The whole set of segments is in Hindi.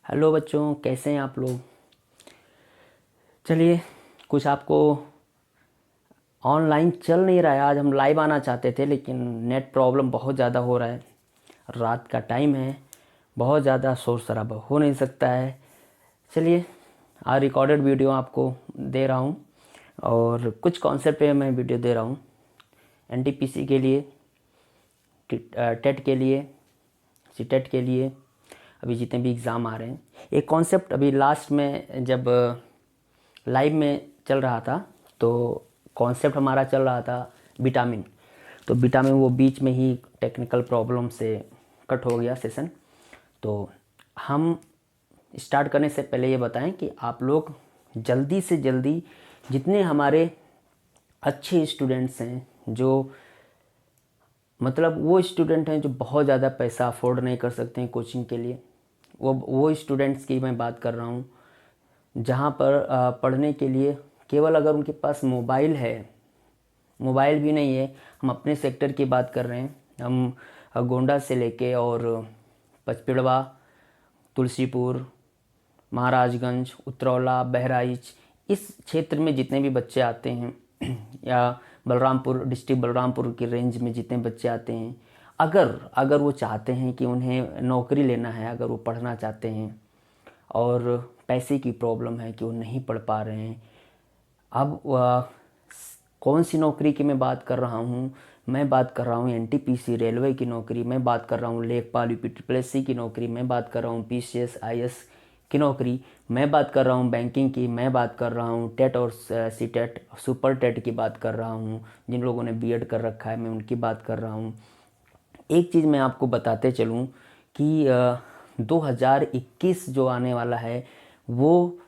हेलो बच्चों, कैसे हैं आप लोग। चलिए, कुछ आपको ऑनलाइन चल नहीं रहा है। आज हम लाइव आना चाहते थे लेकिन नेट प्रॉब्लम बहुत ज़्यादा हो रहा है। रात का टाइम है, बहुत ज़्यादा शोर शराबा हो नहीं सकता है। चलिए, आज रिकॉर्डेड वीडियो आपको दे रहा हूँ और कुछ कॉन्सेप्ट पे मैं वीडियो दे रहा हूँ। एनटीपीसी के लिए, टेट के लिए, सीटेट के लिए, अभी जितने भी एग्ज़ाम आ रहे हैं। एक कॉन्सेप्ट अभी लास्ट में जब लाइव में चल रहा था तो कॉन्सेप्ट हमारा चल रहा था विटामिन। तो विटामिन वो बीच में ही टेक्निकल प्रॉब्लम से कट हो गया सेशन। तो हम स्टार्ट करने से पहले ये बताएं कि आप लोग जल्दी से जल्दी जितने हमारे अच्छे स्टूडेंट्स हैं, जो मतलब वो स्टूडेंट हैं जो बहुत ज़्यादा पैसा अफोर्ड नहीं कर सकते हैं कोचिंग के लिए, वो स्टूडेंट्स की मैं बात कर रहा हूँ जहाँ पर पढ़ने के लिए केवल अगर उनके पास मोबाइल है, मोबाइल भी नहीं है। हम अपने सेक्टर की बात कर रहे हैं। हम गोंडा से लेके और पचपिड़वा, तुलसीपुर, महाराजगंज, उतरौला, बहराइच, इस क्षेत्र में जितने भी बच्चे आते हैं या बलरामपुर डिस्ट्रिक्ट, बलरामपुर की रेंज में जितने बच्चे आते हैं, अगर अगर वो चाहते हैं कि उन्हें नौकरी लेना है, अगर वो पढ़ना चाहते हैं और पैसे की प्रॉब्लम है कि वो नहीं पढ़ पा रहे हैं। अब कौन सी नौकरी की मैं बात कर रहा हूँ? मैं बात कर रहा हूँ एनटीपीसी रेलवे की नौकरी, मैं बात कर रहा हूँ लेखपाल यूपीपीएससी की नौकरी, मैं बात कर रहा हूँ पीसीएस आईएएस की नौकरी, मैं बात कर रहा हूँ बैंकिंग की, मैं बात कर रहा हूँ टेट और सीटेट सुपर टेट की बात कर रहा हूँ। जिन लोगों ने बीएड कर रखा है मैं उनकी बात कर रहा हूँ। एक चीज़ मैं आपको बताते चलूँ कि 2021 जो आने वाला है वो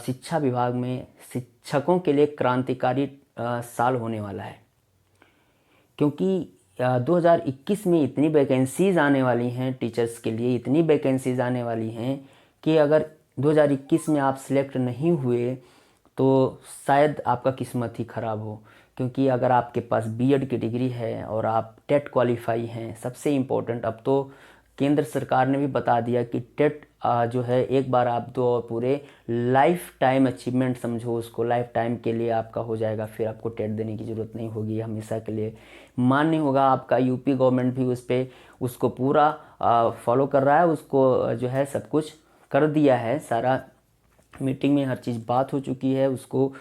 शिक्षा विभाग में शिक्षकों के लिए क्रांतिकारी साल होने वाला है। क्योंकि 2021 में इतनी वैकेंसीज़ आने वाली हैं टीचर्स के लिए, इतनी वैकेंसीज़ आने वाली हैं कि अगर 2021 में आप सिलेक्ट नहीं हुए तो शायद आपका किस्मत ही ख़राब हो। क्योंकि अगर आपके पास बीएड की डिग्री है और आप टेट क्वालिफाई हैं, सबसे इम्पोर्टेंट, अब तो केंद्र सरकार ने भी बता दिया कि टेट जो है एक बार आप दो और पूरे लाइफ टाइम अचीवमेंट समझो उसको, लाइफ टाइम के लिए आपका हो जाएगा। फिर आपको टेट देने की ज़रूरत नहीं होगी, हमेशा के लिए मान्य होगा आपका। यूपी गवर्नमेंट भी उस पर उसको पूरा फॉलो कर रहा है, उसको जो है सब कुछ कर दिया है। सारा मीटिंग में हर चीज़ बात हो चुकी है, उसको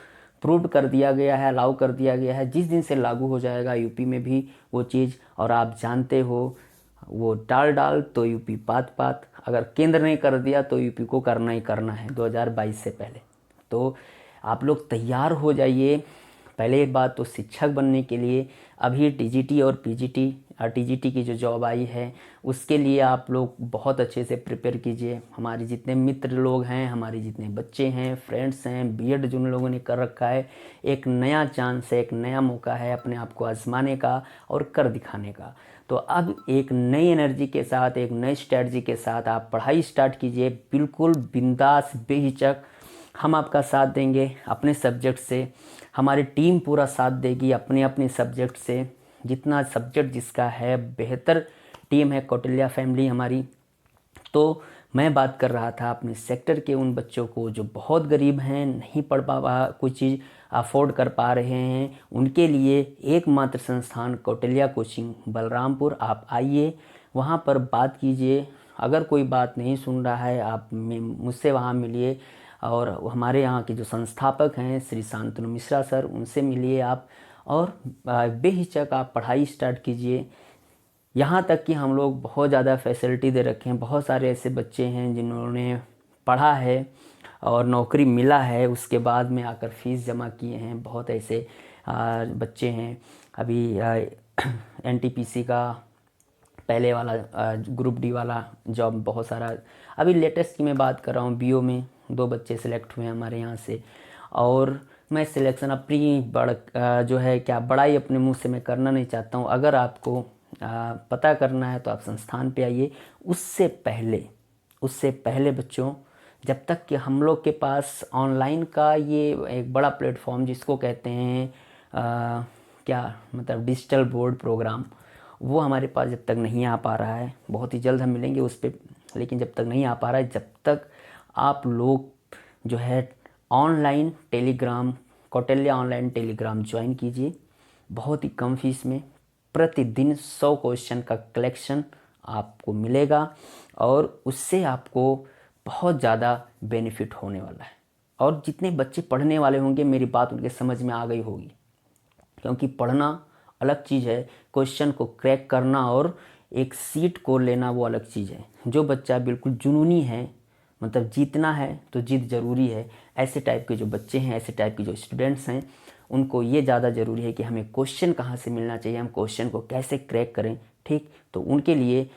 प्रूव कर दिया गया है, अलाउ कर दिया गया है। जिस दिन से लागू हो जाएगा यूपी में भी वो चीज़, और आप जानते हो वो डाल डाल तो यूपी पात पात, अगर केंद्र ने कर दिया तो यूपी को करना ही करना है 2022 से पहले। तो आप लोग तैयार हो जाइए। पहले एक बात तो शिक्षक बनने के लिए अभी टीजीटी और पीजीटी टीजीटी की जो जॉब आई है उसके लिए आप लोग बहुत अच्छे से प्रिपेयर कीजिए। हमारे जितने मित्र लोग हैं, हमारे जितने बच्चे हैं, फ्रेंड्स हैं, बीएड जिन लोगों ने कर रखा है, एक नया चांस है, एक नया मौका है अपने आप को आजमाने का और कर दिखाने का। तो अब एक नई एनर्जी के साथ, एक नई स्ट्रेटजी के साथ आप पढ़ाई स्टार्ट कीजिए, बिल्कुल बिंदास बेहिचक। हम आपका साथ देंगे अपने सब्जेक्ट से, हमारी टीम पूरा साथ देगी अपने अपने सब्जेक्ट से। जितना सब्जेक्ट जिसका है, बेहतर टीम है कौटिल्य फैमिली हमारी। तो मैं बात कर रहा था अपने सेक्टर के उन बच्चों को जो बहुत गरीब हैं, नहीं पढ़ पा कोई चीज़ अफोर्ड कर पा रहे हैं, उनके लिए एकमात्र संस्थान कौटिल्य कोचिंग बलरामपुर। आप आइए, वहाँ पर बात कीजिए। अगर कोई बात नहीं सुन रहा है, आप मुझसे वहाँ मिलिए और हमारे यहाँ के जो संस्थापक हैं श्री शांतनु मिश्रा सर, उनसे मिलिए आप और बेहिचक आप पढ़ाई स्टार्ट कीजिए। यहाँ तक कि हम लोग बहुत ज़्यादा फैसिलिटी दे रखे हैं। बहुत सारे ऐसे बच्चे हैं जिन्होंने पढ़ा है और नौकरी मिला है, उसके बाद में आकर फीस जमा किए हैं। बहुत ऐसे बच्चे हैं। अभी एनटीपीसी का पहले वाला ग्रुप डी वाला जॉब बहुत सारा, अभी लेटेस्ट की मैं बात कर रहा हूँ, बीओ में 2 बच्चे सिलेक्ट हुए हैं हमारे यहाँ से। और मैं सिलेक्शन अपनी जो है क्या बड़ाई अपने मुंह से मैं करना नहीं चाहता हूँ। अगर आपको पता करना है तो आप संस्थान पे आइए। उससे पहले बच्चों, जब तक कि हम लोग के पास ऑनलाइन का ये एक बड़ा प्लेटफॉर्म जिसको कहते हैं क्या मतलब डिजिटल बोर्ड प्रोग्राम, वो हमारे पास जब तक नहीं आ पा रहा है, बहुत ही जल्द हम मिलेंगे उस पर लेकिन जब तक नहीं आ पा रहा है, जब तक आप लोग जो है online Telegram, Kautilya online Telegram join कीजिए। बहुत ही कम फीस में प्रतिदिन 100 क्वेश्चन का कलेक्शन आपको मिलेगा और उससे आपको बहुत ज़्यादा बेनिफिट होने वाला है। और जितने बच्चे पढ़ने वाले होंगे, मेरी बात उनके समझ में आ गई होगी, क्योंकि पढ़ना अलग चीज़ है, क्वेश्चन को क्रैक करना और एक सीट को लेना वो अलग चीज़ है। जो बच्चा बिल्कुल जुनूनी है, मतलब जीतना है तो जीत ज़रूरी है, ऐसे टाइप के जो बच्चे हैं, ऐसे टाइप के जो स्टूडेंट्स हैं, उनको ये ज़्यादा ज़रूरी है कि हमें क्वेश्चन कहाँ से मिलना चाहिए, हम क्वेश्चन को कैसे क्रैक करें। ठीक, तो उनके लिए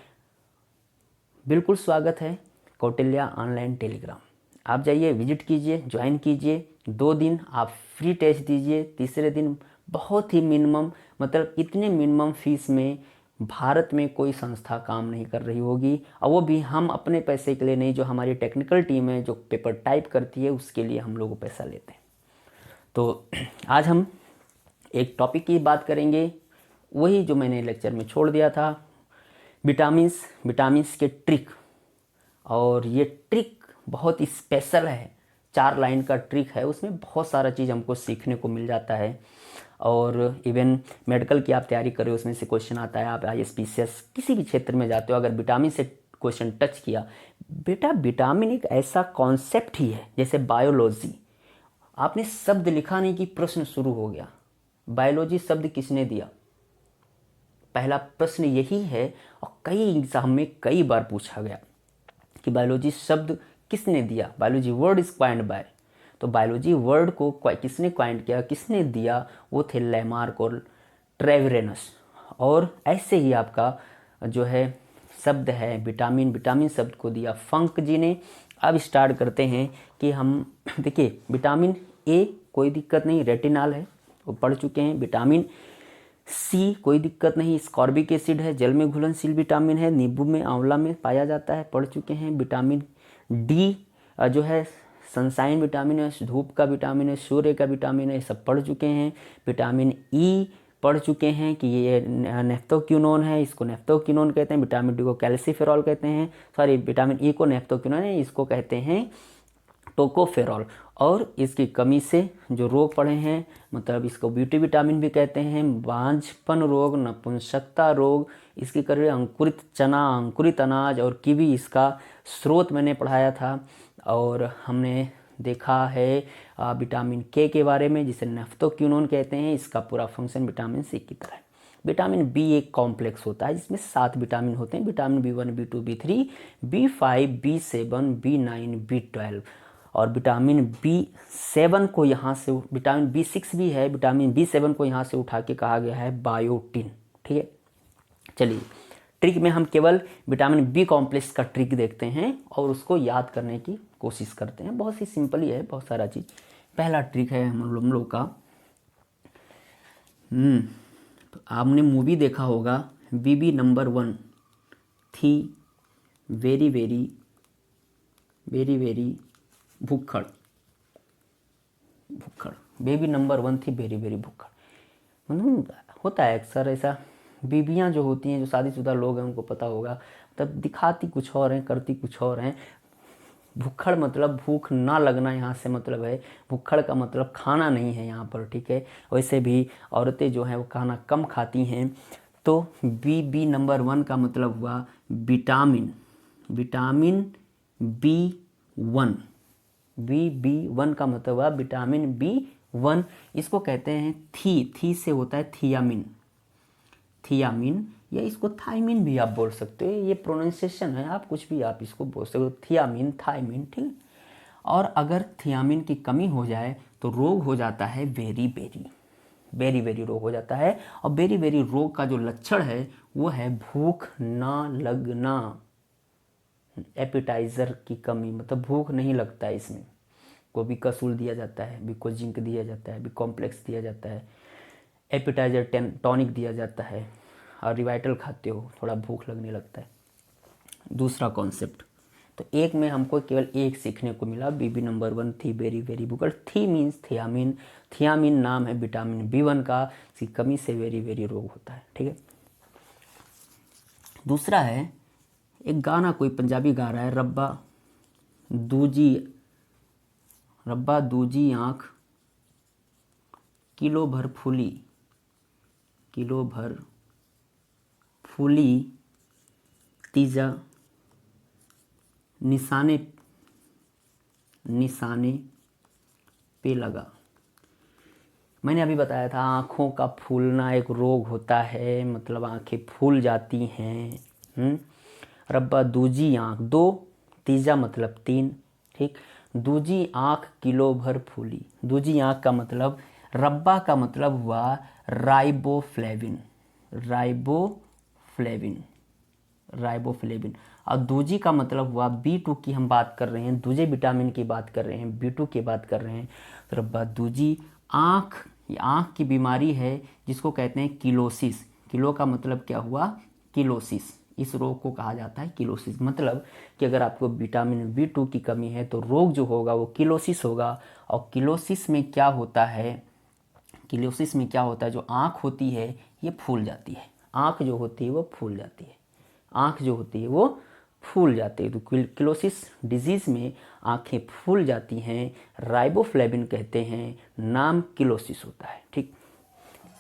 बिल्कुल स्वागत है कौटिल्य ऑनलाइन टेलीग्राम। आप जाइए, विजिट कीजिए, ज्वाइन कीजिए। 2 दिन आप फ्री टेस्ट दीजिए, तीसरे दिन बहुत ही मिनिमम, मतलब इतने मिनिमम फीस में भारत में कोई संस्था काम नहीं कर रही होगी, और वो भी हम अपने पैसे के लिए नहीं, जो हमारी टेक्निकल टीम है जो पेपर टाइप करती है उसके लिए हम लोग पैसा लेते हैं। तो आज हम एक टॉपिक की बात करेंगे, वही जो मैंने लेक्चर में छोड़ दिया था, विटामिन्स के ट्रिक। और ये ट्रिक बहुत स्पेशल है, 4 लाइन का ट्रिक है, उसमें बहुत सारा चीज़ हमको सीखने को मिल जाता है। और इवन मेडिकल की आप तैयारी कर रहे हो, उसमें से क्वेश्चन आता है, आप ISPCS किसी भी क्षेत्र में जाते हो, अगर विटामिन से क्वेश्चन टच किया, बेटा विटामिन एक ऐसा कॉन्सेप्ट ही है जैसे बायोलॉजी। आपने शब्द लिखा नहीं कि प्रश्न शुरू हो गया, बायोलॉजी शब्द किसने दिया, पहला प्रश्न यही है। और कई एग्जाम में कई बार पूछा गया कि बायोलॉजी शब्द किसने दिया, biology word is coined by. तो बायोलॉजी वर्ड को किसने क्वाइंड किया, किसने दिया, वो थे लैमार्क और ट्रेवेरेनस। और ऐसे ही आपका जो है शब्द है विटामिन शब्द को दिया फंक जी ने। अब स्टार्ट करते हैं कि हम देखिए, विटामिन ए कोई दिक्कत नहीं, रेटिनॉल है, वो पढ़ चुके हैं। विटामिन सी कोई दिक्कत नहीं, स्कॉर्बिक एसिड है, जल में घुलनशील विटामिन है, नींबू में, आंवला में पाया जाता है, पढ़ चुके हैं। विटामिन डी जो है सनसाइन विटामिन है, धूप का विटामिन है, सूर्य का विटामिन है, सब पढ़ चुके हैं। विटामिन ई पढ़ चुके हैं कि ये नेफ्थोक्विनोन है, इसको नेफ्थोक्विनोन कहते हैं। विटामिन डी को कैल्सीफेरॉल कहते हैं, सॉरी विटामिन ई को नेफ्थोक्विनोन है, इसको कहते हैं टोकोफेरॉल। और इसकी कमी से जो रोग पड़े हैं, मतलब इसको ब्यूटी विटामिन भी कहते हैं, बांझपन रोग, नपुंसकता रोग, इसकी कर अंकुरित चना, अंकुरित अनाज और कीवी इसका स्रोत मैंने पढ़ाया था। और हमने देखा है विटामिन के बारे में, जिसे नेफ्थोक्विनोन कहते हैं, इसका पूरा फंक्शन विटामिन सी की तरह है। विटामिन बी एक कॉम्प्लेक्स होता है जिसमें 7 विटामिन होते हैं, vitamin B1, B2, B3, B5, B7, B9, B12। और विटामिन B7 को यहाँ से, विटामिन B6 भी है, विटामिन B7 को यहाँ से उठा के कहा गया है बायोटिन। ठीक है, चलिए ट्रिक में हम केवल विटामिन बी कॉम्प्लेक्स का ट्रिक देखते हैं और उसको याद करने की कोशिश करते हैं। बहुत ही सिंपल ही है, बहुत सारा चीज़। पहला ट्रिक है हम लोग का, तो आपने मूवी देखा होगा BB नंबर 1 थी वेरी वेरी वेरी वेरी भुक्खड़। बेबी नंबर 1 थी वेरी वेरी भुक्खड़। मतलब होता है अक्सर ऐसा, बीबियाँ जो होती हैं, जो शादीशुदा लोग हैं, उनको पता होगा, तब दिखाती कुछ और हैं, करती कुछ और हैं। भुक्खड़ मतलब भूख ना लगना, यहाँ से मतलब है, भुक्खड़ का मतलब खाना नहीं है यहाँ पर। ठीक है, वैसे भी औरतें जो हैं वो खाना कम खाती हैं। तो BB नंबर 1 का मतलब हुआ विटामिन B1। BB1 का मतलब हुआ विटामिन B1। इसको कहते हैं थी से होता है थियामिन, या इसको थाइमिन भी आप बोल सकते हो, ये प्रोनाउंसिएशन है, आप कुछ भी आप इसको बोल सकते हो, थियामिन, थाइमिन। ठीक, और अगर थियामिन की कमी हो जाए तो रोग हो जाता है वेरी वेरी रोग हो जाता है। और वेरी वेरी रोग का जो लक्षण है वो है भूख ना लगना, एपिटाइजर की कमी, मतलब भूख नहीं लगता है। इसमें को भी कसूल दिया जाता है, भी को जिंक दिया जाता है, भी कॉम्प्लेक्स दिया जाता है, एपिटाइजर टॉनिक दिया जाता है, और रिवाइटल खाते हो थोड़ा भूख लगने लगता है। दूसरा कॉन्सेप्ट, तो एक में हमको केवल एक सीखने को मिला, BB नंबर 1 थी वेरी वेरी भूखड़। थी मीन्स थियामिन नाम है विटामिन B1 का, इसकी कमी से वेरी वेरी रोग होता है। ठीक है, दूसरा है एक गाना कोई पंजाबी गा रहा है, रब्बा दूजी आँख किलो भर फूली तीजा निशाने पे लगा। मैंने अभी बताया था आँखों का फूलना एक रोग होता है, मतलब आँखें फूल जाती हैं। रब्बा दूजी आँख, दो, तीजा मतलब तीन, ठीक। दूजी आँख किलो भर फूली, दूजी आँख का मतलब, रब्बा का मतलब हुआ राइबोफ्लेविन, और दूजी का मतलब हुआ B2 की हम बात कर रहे हैं, दूजे विटामिन की बात कर रहे हैं, B2 की बात कर रहे हैं। तो रब्बा दूजी आँख, ये आँख की बीमारी है जिसको कहते हैं किलोसिस। किलो का मतलब क्या हुआ, किलोसिस। इस रोग को कहा जाता है किलोसिस। मतलब कि अगर आपको विटामिन B2 की कमी है तो रोग जो होगा वो किलोसिस होगा। और किलोसिस में क्या होता है, जो आँख होती है ये फूल जाती है, आँख जो होती है वो फूल जाती है, तो किलोसिस डिजीज़ में आँखें फूल जाती हैं, राइबोफ्लेविन कहते हैं, नाम किलोसिस होता है, ठीक।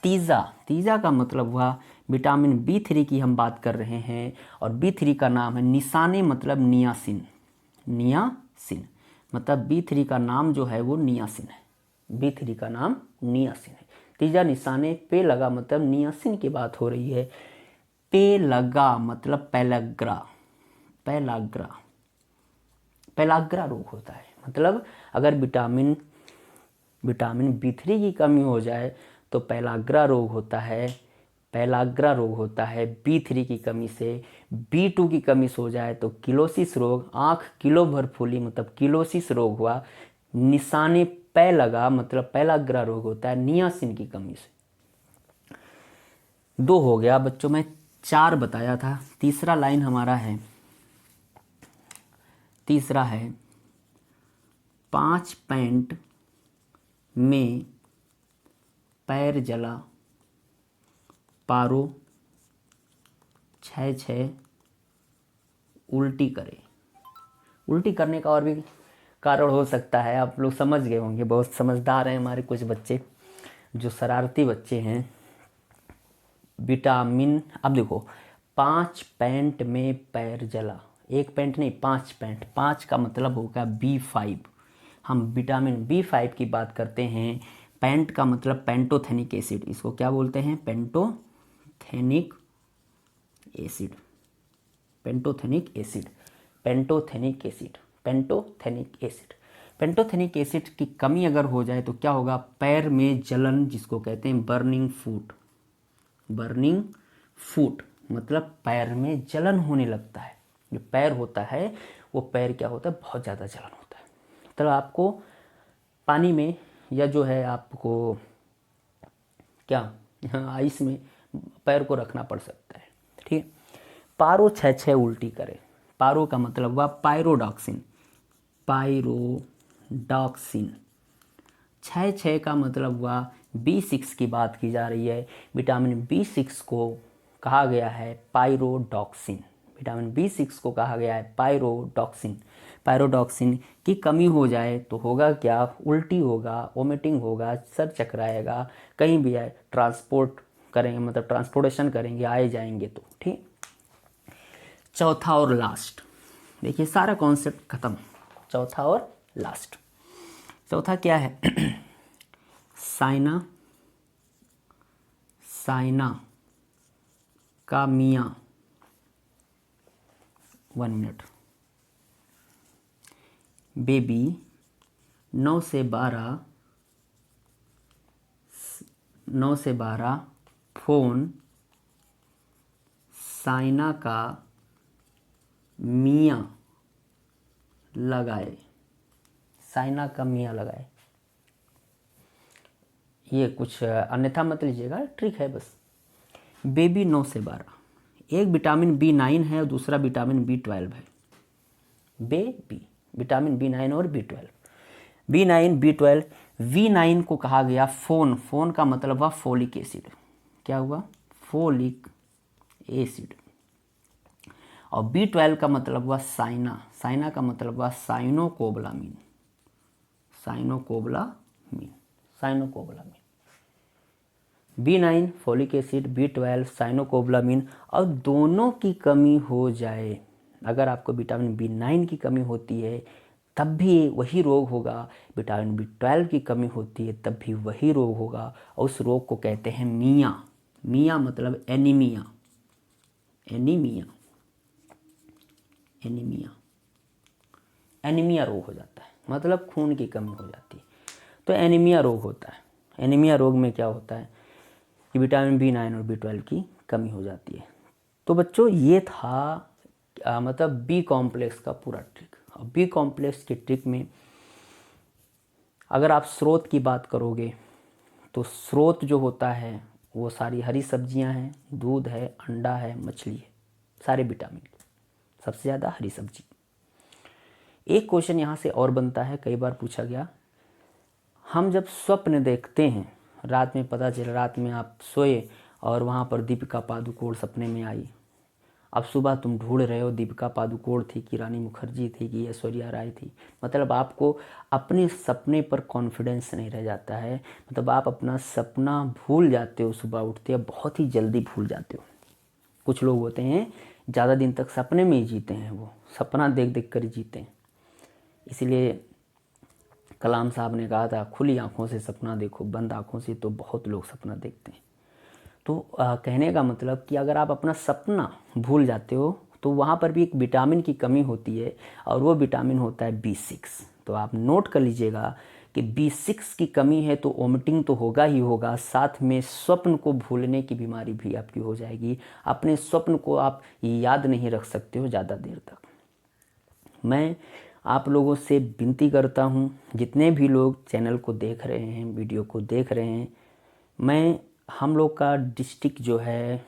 तीजा का मतलब हुआ विटामिन B3 की हम बात कर रहे हैं, और B3 का नाम है निशाने, मतलब नियासिन, मतलब B3 का नाम जो है वो नियासिन है, B3 का नाम नियासिन है। तीजा निशाने पे लगा, मतलब नियासिन की बात हो रही है। पे लगा मतलब पैलाग्रा रोग होता है। मतलब अगर विटामिन B3 की कमी हो जाए तो पैलाग्रा रोग होता है। B3 की कमी से, B2 की कमी से हो जाए तो किलोसिस रोग, आँख किलो भर फूली मतलब किलोसिस रोग हुआ। निशाने पै लगा मतलब पैलाग्रा रोग होता है नियासिन की कमी से। 2 हो गया बच्चों, मैं 4 बताया था। तीसरा लाइन हमारा है, तीसरा है 5 पैंट में पैर जला, पारो 6 उल्टी करे। उल्टी करने का और भी कारण हो सकता है, आप लोग समझ गए होंगे, बहुत समझदार हैं हमारे कुछ बच्चे, जो शरारती बच्चे हैं। विटामिन, अब देखो 5 पैंट में पैर जला, एक पैंट नहीं 5 पैंट, 5 का मतलब होगा B5। हम विटामिन B5 की बात करते हैं। पैंट का मतलब पेंटोथेनिक एसिड, इसको क्या बोलते हैं, पेंटोथेनिक एसिड की कमी अगर हो जाए तो क्या होगा, पैर में जलन, जिसको कहते हैं बर्निंग फूट, मतलब पैर में जलन होने लगता है। जो पैर होता है वो पैर क्या होता है, बहुत ज़्यादा जलन होता है। मतलब आपको पानी में, या जो है आपको क्या आइस में पैर को रखना पड़ सकता है, ठीक है। पारो 6 उल्टी करे, पारो का मतलब हुआ पायरोडॉक्सिन, 6 का मतलब हुआ B6 की बात की जा रही है। विटामिन B6 को कहा गया है पायरोडॉक्सिन, पायरोडॉक्सिन की कमी हो जाए तो होगा क्या, उल्टी होगा, वोमिटिंग होगा, सर चकराएगा, कहीं भी आए ट्रांसपोर्ट करेंगे, मतलब ट्रांसपोर्टेशन करेंगे, आए जाएंगे तो, ठीक। चौथा और लास्ट, देखिए सारा कॉन्सेप्ट खत्म, चौथा और लास्ट। चौथा क्या है साइना का मियाँ, 1 मिनट, बेबी 9 से 12 फोन साइना का मियाँ लगाए, ये कुछ अन्यथा मत लीजिएगा, ट्रिक है बस। बेबी 9 से 12, एक विटामिन B9 है और दूसरा विटामिन B12 है। बेबी विटामिन B9 और B12, B9 B12। V9 को कहा गया फोन का मतलब हुआ फोलिक एसिड, क्या हुआ, फोलिक एसिड। और B12 का मतलब हुआ साइना, साइना का मतलब हुआ cyanocobalamin, cyanocobalamin, cyanocobalamin. B9 folic acid, B12 cyanocobalamin. और दोनों की कमी हो जाए, अगर आपको विटामिन B9 की कमी होती है तब भी वही रोग होगा, विटामिन B12 की कमी होती है तब भी वही रोग होगा, और उस रोग को कहते हैं मिया। मिया मतलब एनीमिया, एनीमिया, एनीमिया, एनीमिया रोग हो जाता है, मतलब खून की कमी हो जाती है, तो एनीमिया रोग होता है। एनीमिया रोग में क्या होता है कि विटामिन B9 और B12 की कमी हो जाती है। तो बच्चों ये था मतलब बी कॉम्प्लेक्स का पूरा ट्रिक। और बी कॉम्प्लेक्स के ट्रिक में अगर आप स्रोत की बात करोगे तो स्रोत जो होता है वो सारी हरी सब्जियां हैं, दूध है, अंडा है, मछली है, सारे विटामिन, सबसे ज़्यादा हरी सब्जी। एक क्वेश्चन यहाँ से और बनता है, कई बार पूछा गया, हम जब स्वप्न देखते हैं रात में, पता चला रात में आप सोए और वहाँ पर दीपिका पादुकोण सपने में आई, अब सुबह तुम ढूंढ रहे हो दीपिका पादुकोण थी कि रानी मुखर्जी थी कि ऐश्वर्या राय थी, मतलब आपको अपने सपने पर कॉन्फिडेंस नहीं रह जाता है, मतलब आप अपना सपना भूल जाते हो, सुबह उठते हो बहुत ही जल्दी भूल जाते हो। कुछ लोग होते हैं ज़्यादा दिन तक सपने में ही जीते हैं, वो सपना देख देख कर जीते हैं। इसलिए कलाम साहब ने कहा था खुली आंखों से सपना देखो, बंद आंखों से तो बहुत लोग सपना देखते हैं। तो कहने का मतलब कि अगर आप अपना सपना भूल जाते हो तो वहाँ पर भी एक विटामिन की कमी होती है, और वो विटामिन होता है B6। तो आप नोट कर लीजिएगा कि B6 की कमी है तो वोमिटिंग तो होगा ही होगा, साथ में स्वप्न को भूलने की बीमारी भी आपकी हो जाएगी, अपने स्वप्न को आप याद नहीं रख सकते हो ज़्यादा देर तक। मैं आप लोगों से विनती करता हूँ, जितने भी लोग चैनल को देख रहे हैं, वीडियो को देख रहे हैं, मैं हम लोग का डिस्ट्रिक्ट जो है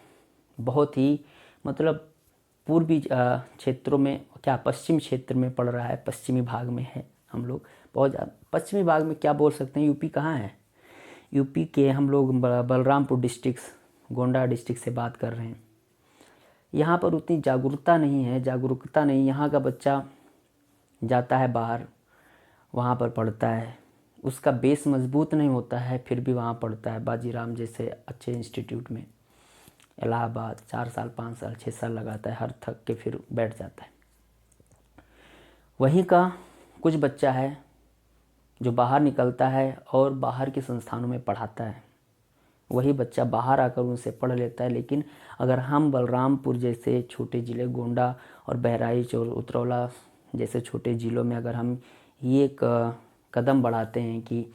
बहुत ही मतलब पूर्वी क्षेत्रों में, क्या पश्चिम क्षेत्र में पड़ रहा है, पश्चिमी भाग में है हम लोग बहुत ज़्यादा। पश्चिमी भाग में क्या बोल सकते हैं, यूपी कहाँ है, यूपी के हम लोग बलरामपुर डिस्ट्रिक्ट, गोंडा डिस्ट्रिक्ट से बात कर रहे हैं। यहाँ पर उतनी जागरूकता नहीं है, जागरूकता नहीं, यहाँ का बच्चा जाता है बाहर, वहाँ पर पढ़ता है, उसका बेस मजबूत नहीं होता है, फिर भी वहाँ पढ़ता है बाजीराम जैसे अच्छे इंस्टीट्यूट में, इलाहाबाद 4 साल 5 साल 6 साल लगाता है, हर थक के फिर बैठ जाता है। वहीं का कुछ बच्चा है जो बाहर निकलता है और बाहर के संस्थानों में पढ़ाता है, वही बच्चा बाहर आकर उनसे पढ़ लेता है। लेकिन अगर हम बलरामपुर जैसे छोटे ज़िले, गोंडा और बहराइच और उतरौला जैसे छोटे ज़िलों में अगर हम ये एक कदम बढ़ाते हैं कि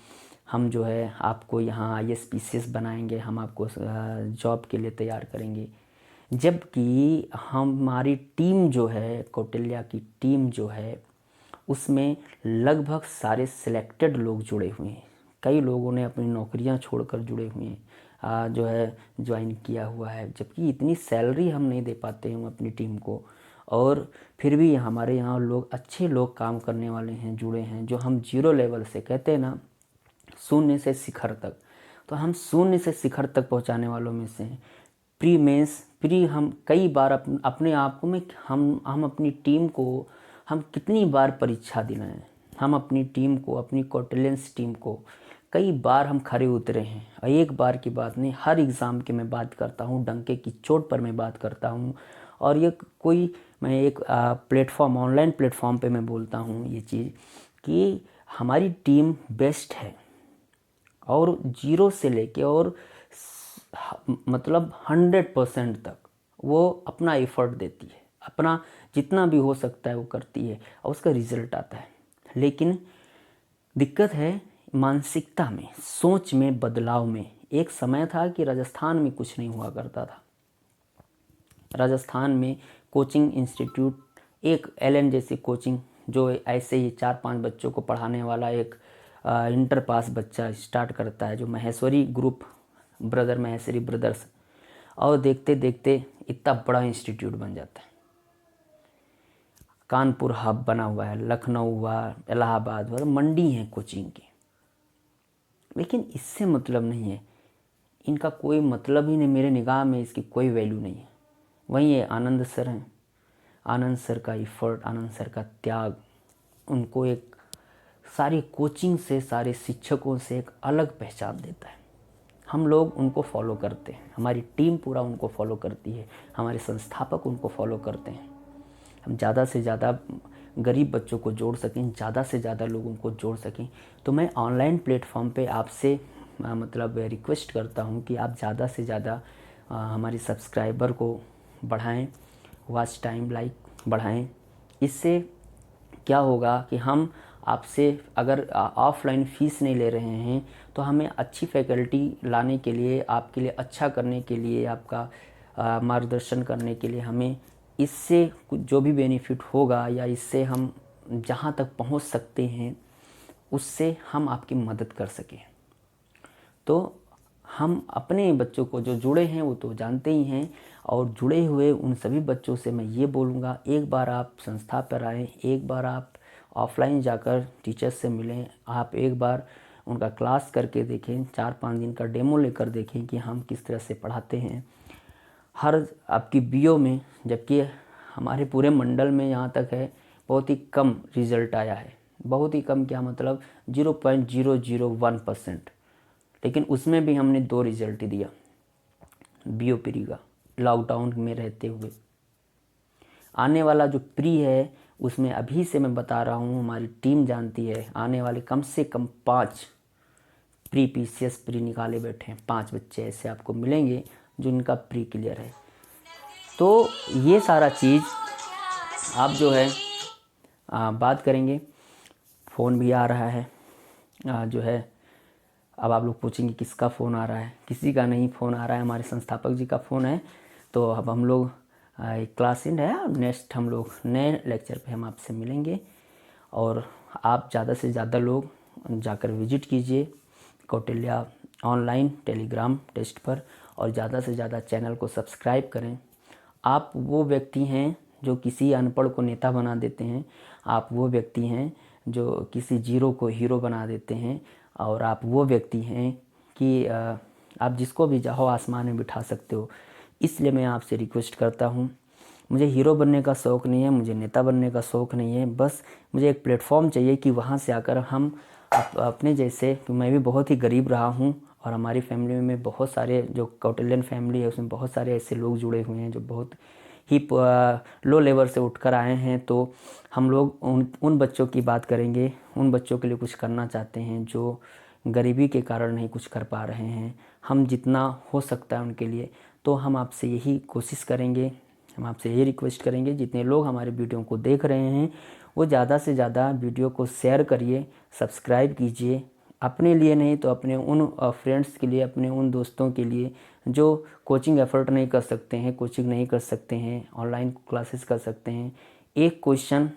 हम जो है आपको यहाँ IAS PCS बनाएंगे, हम आपको जॉब के लिए तैयार करेंगे, जबकि हमारी टीम जो है, कौटिल्या की टीम जो है, उसमें लगभग सारे सिलेक्टेड लोग जुड़े हुए हैं। कई लोगों ने अपनी नौकरियां छोड़कर जुड़े हुए हैं, जो है ज्वाइन किया हुआ है, जबकि इतनी सैलरी हम नहीं दे पाते हैं अपनी टीम को, और फिर भी हमारे यहाँ लोग, अच्छे लोग काम करने वाले हैं, जुड़े हैं, जो हम जीरो लेवल से, कहते हैं ना शून्य से शिखर तक, तो हम शून्य से शिखर तक पहुँचाने वालों में से हैं। प्री मेंस प्री हम कई बार अपने आप को में हम अपनी टीम को हम कितनी बार परीक्षा दिलाएं, हम अपनी टीम को, अपनी कौटिल्यंस टीम को कई बार हम खरे उतरे हैं, और एक बार की बात नहीं, हर एग्ज़ाम की मैं बात करता हूँ, डंके की चोट पर मैं बात करता हूँ। और ये कोई मैं एक प्लेटफॉर्म, ऑनलाइन प्लेटफॉर्म पे मैं बोलता हूँ ये चीज़ कि हमारी टीम बेस्ट है, और जीरो से लेके और मतलब 100% तक वो अपना एफर्ट देती है, अपना जितना भी हो सकता है वो करती है, और उसका रिजल्ट आता है। लेकिन दिक्कत है मानसिकता में, सोच में, बदलाव में। एक समय था कि राजस्थान में कुछ नहीं हुआ करता था, राजस्थान में कोचिंग इंस्टीट्यूट, एक LN जैसी कोचिंग, जो ऐसे ही 4-5 बच्चों को पढ़ाने वाला एक इंटर पास बच्चा स्टार्ट करता है, जो Maheshwari group, brother Maheshwari brothers, और देखते देखते इतना बड़ा इंस्टीट्यूट बन जाता है। कानपुर हब बना हुआ है, लखनऊ हुआ, इलाहाबाद हुआ, मंडी है कोचिंग की। लेकिन इससे मतलब नहीं है, इनका कोई मतलब ही नहीं, मेरे निगाह में इसकी कोई वैल्यू नहीं है। वहीं ये आनंद सर हैं, आनंद सर का एफर्ट, आनंद सर का त्याग उनको एक सारी कोचिंग से, सारे शिक्षकों से एक अलग पहचान देता है। हम लोग उनको फॉलो करते हैं, हमारी टीम पूरा उनको फॉलो करती है, हमारे संस्थापक उनको फॉलो करते हैं। हम ज़्यादा से ज़्यादा गरीब बच्चों को जोड़ सकें, ज़्यादा से ज़्यादा लोगों को जोड़ सकें। तो मैं ऑनलाइन प्लेटफॉर्म पे आपसे मतलब रिक्वेस्ट करता हूँ कि आप ज़्यादा से ज़्यादा हमारे सब्सक्राइबर को बढ़ाएं, वॉच टाइम लाइक बढ़ाएं। इससे क्या होगा कि हम आपसे अगर ऑफलाइन फ़ीस नहीं ले रहे हैं तो हमें अच्छी फैकल्टी लाने के लिए, आपके लिए अच्छा करने के लिए, आपका मार्गदर्शन करने के लिए हमें इससे कुछ जो भी बेनिफिट होगा या इससे हम जहाँ तक पहुँच सकते हैं उससे हम आपकी मदद कर सकें। तो हम अपने बच्चों को जो जुड़े हैं वो तो जानते ही हैं, और जुड़े हुए उन सभी बच्चों से मैं ये बोलूँगा, एक बार आप संस्था पर आएँ, एक बार आप ऑफलाइन जाकर टीचर्स से मिलें, आप एक बार उनका क्लास करके देखें, 4-5 दिन का डेमो लेकर देखें कि हम किस तरह से पढ़ाते हैं। हर आपकी बीओ में, जबकि हमारे पूरे मंडल में यहाँ तक है बहुत ही कम रिज़ल्ट आया है। बहुत ही कम क्या मतलब 0.001%, लेकिन उसमें भी हमने 2 रिज़ल्ट ही दिया बीओ प्री का, लॉकडाउन में रहते हुए। आने वाला जो प्री है उसमें अभी से मैं बता रहा हूँ, हमारी टीम जानती है, आने वाले कम से कम 5 प्री पीसीएस प्री निकाले बैठे हैं। 5 बच्चे ऐसे आपको मिलेंगे जो इनका प्री क्लियर है। तो ये सारा चीज़ आप जो है बात करेंगे। फ़ोन भी आ रहा है जो है, अब आप लोग पूछेंगे किसका फ़ोन आ रहा है। किसी का नहीं फ़ोन आ रहा है, हमारे संस्थापक जी का फ़ोन है। तो अब हम लोग एक क्लास एंड है, नेक्स्ट हम लोग नए लेक्चर पे हम आपसे मिलेंगे। और आप ज़्यादा से ज़्यादा लोग जाकर विजिट कीजिए कौटिल्या ऑनलाइन टेलीग्राम टेस्ट पर, और ज़्यादा से ज़्यादा चैनल को सब्सक्राइब करें। आप वो व्यक्ति हैं जो किसी अनपढ़ को नेता बना देते हैं, आप वो व्यक्ति हैं जो किसी जीरो को हीरो बना देते हैं, और आप वो व्यक्ति हैं कि आप जिसको भी चाहो आसमान में बिठा सकते हो। इसलिए मैं आपसे रिक्वेस्ट करता हूँ, मुझे हीरो बनने का शौक़ नहीं है, मुझे नेता बनने का शौक़ नहीं है, बस मुझे एक प्लेटफॉर्म चाहिए कि वहाँ से आकर हम अपने जैसे, तो मैं भी बहुत ही गरीब रहा हूँ और हमारी फैमिली में बहुत सारे, जो कौटिल्यन फैमिली है उसमें बहुत सारे ऐसे लोग जुड़े हुए हैं जो बहुत ही लो लेवल से उठकर आए हैं। तो हम लोग उन बच्चों की बात करेंगे, उन बच्चों के लिए कुछ करना चाहते हैं जो गरीबी के कारण नहीं कुछ कर पा रहे हैं। हम जितना हो सकता है उनके लिए, तो हम आपसे यही कोशिश करेंगे, हम आपसे यही रिक्वेस्ट करेंगे, जितने लोग हमारे वीडियो को देख रहे हैं वो ज़्यादा से ज़्यादा वीडियो को शेयर करिए, सब्सक्राइब कीजिए। अपने लिए नहीं तो अपने उन फ्रेंड्स के लिए, अपने उन दोस्तों के लिए जो कोचिंग एफर्ट नहीं कर सकते हैं, कोचिंग नहीं कर सकते हैं, ऑनलाइन क्लासेस कर सकते हैं। एक क्वेश्चन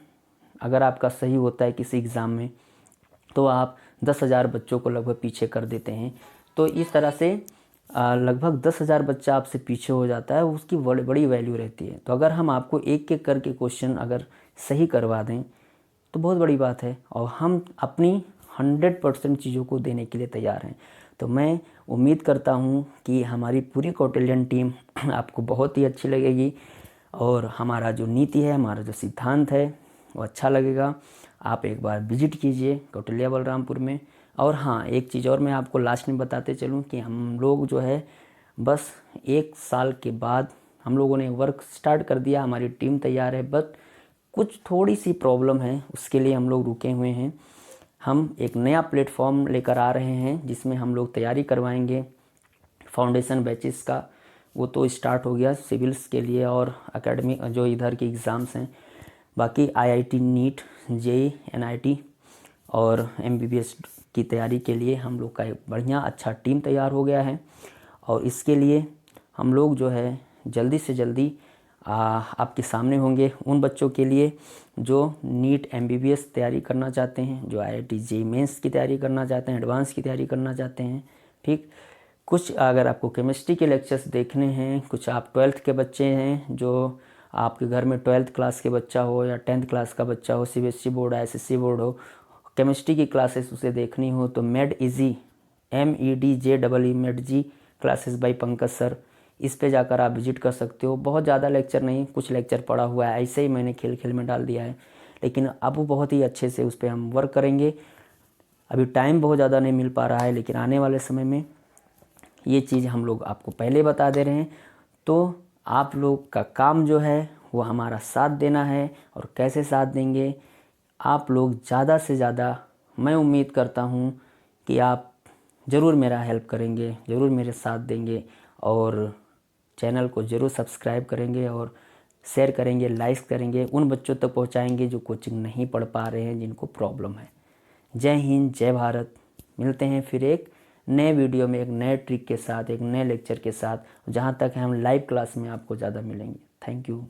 अगर आपका सही होता है किसी एग्ज़ाम में तो आप 10,000 बच्चों को लगभग पीछे कर देते हैं। तो इस तरह से लगभग 10,000 बच्चा आपसे पीछे हो जाता है, उसकी बड़ी बड़ी वैल्यू रहती है। तो अगर हम आपको एक एक करके क्वेश्चन अगर सही करवा दें तो बहुत बड़ी बात है, और हम अपनी 100% चीज़ों को देने के लिए तैयार हैं। तो मैं उम्मीद करता हूँ कि हमारी पूरी कौटिल्यन टीम आपको बहुत ही अच्छी लगेगी, और हमारा जो नीति है, हमारा जो सिद्धांत है वो अच्छा लगेगा। आप एक बार विजिट कीजिए कौटिल्या बलरामपुर में। और हाँ, एक चीज़ और मैं आपको लास्ट में बताते चलूँ कि हम लोग जो है बस 1 साल के बाद हम लोगों ने वर्क स्टार्ट कर दिया, हमारी टीम तैयार है, बट कुछ थोड़ी सी प्रॉब्लम है, उसके लिए हम लोग रुके हुए हैं। हम एक नया प्लेटफॉर्म लेकर आ रहे हैं जिसमें हम लोग तैयारी करवाएंगे फाउंडेशन बैचेस का। वो तो स्टार्ट हो गया सिविल्स के लिए और एकेडमिक जो इधर के एग्ज़ाम्स हैं। बाकी आईआईटी नीट, जेईई, एनआईटी और एमबीबीएस की तैयारी के लिए हम लोग का एक बढ़िया अच्छा टीम तैयार हो गया है। और इसके लिए हम लोग जो है जल्दी से जल्दी आपके सामने होंगे उन बच्चों के लिए जो नीट एमबीबीएस तैयारी करना चाहते हैं, जो आईआईटी जेईई मेंस की तैयारी करना चाहते हैं, एडवांस की तैयारी करना चाहते हैं। ठीक, कुछ अगर आपको केमिस्ट्री के लेक्चर्स देखने हैं, कुछ आप 12th के बच्चे हैं, जो आपके घर में 12th क्लास के बच्चा हो या 10th क्लास का बच्चा हो, सीबीएसई बोर्ड, एसएससी बोर्ड हो, केमिस्ट्री की क्लासेस उसे देखनी हो तो med easy, MEDJEE med JEE classes by Pankaj sir, इस पे जाकर आप विजिट कर सकते हो। बहुत ज़्यादा लेक्चर नहीं, कुछ लेक्चर पड़ा हुआ है, ऐसे ही मैंने खेल खेल में डाल दिया है, लेकिन अब वो बहुत ही अच्छे से उस पर हम वर्क करेंगे। अभी टाइम बहुत ज़्यादा नहीं मिल पा रहा है, लेकिन आने वाले समय में ये चीज़ हम लोग आपको पहले बता दे रहे हैं। तो आप लोग का काम जो है वो हमारा साथ देना है। और कैसे साथ देंगे, आप लोग ज़्यादा से ज़्यादा, मैं उम्मीद करता हूँ कि आप ज़रूर मेरा हेल्प करेंगे, ज़रूर मेरे साथ देंगे और चैनल को ज़रूर सब्सक्राइब करेंगे और शेयर करेंगे, लाइक करेंगे, उन बच्चों तक पहुँचाएंगे जो कोचिंग नहीं पढ़ पा रहे हैं, जिनको प्रॉब्लम है। जय हिंद, जय भारत। मिलते हैं फिर एक नए वीडियो में, एक नए ट्रिक के साथ, एक नए लेक्चर के साथ, जहाँ तक हम लाइव क्लास में आपको ज़्यादा मिलेंगे। Thank you.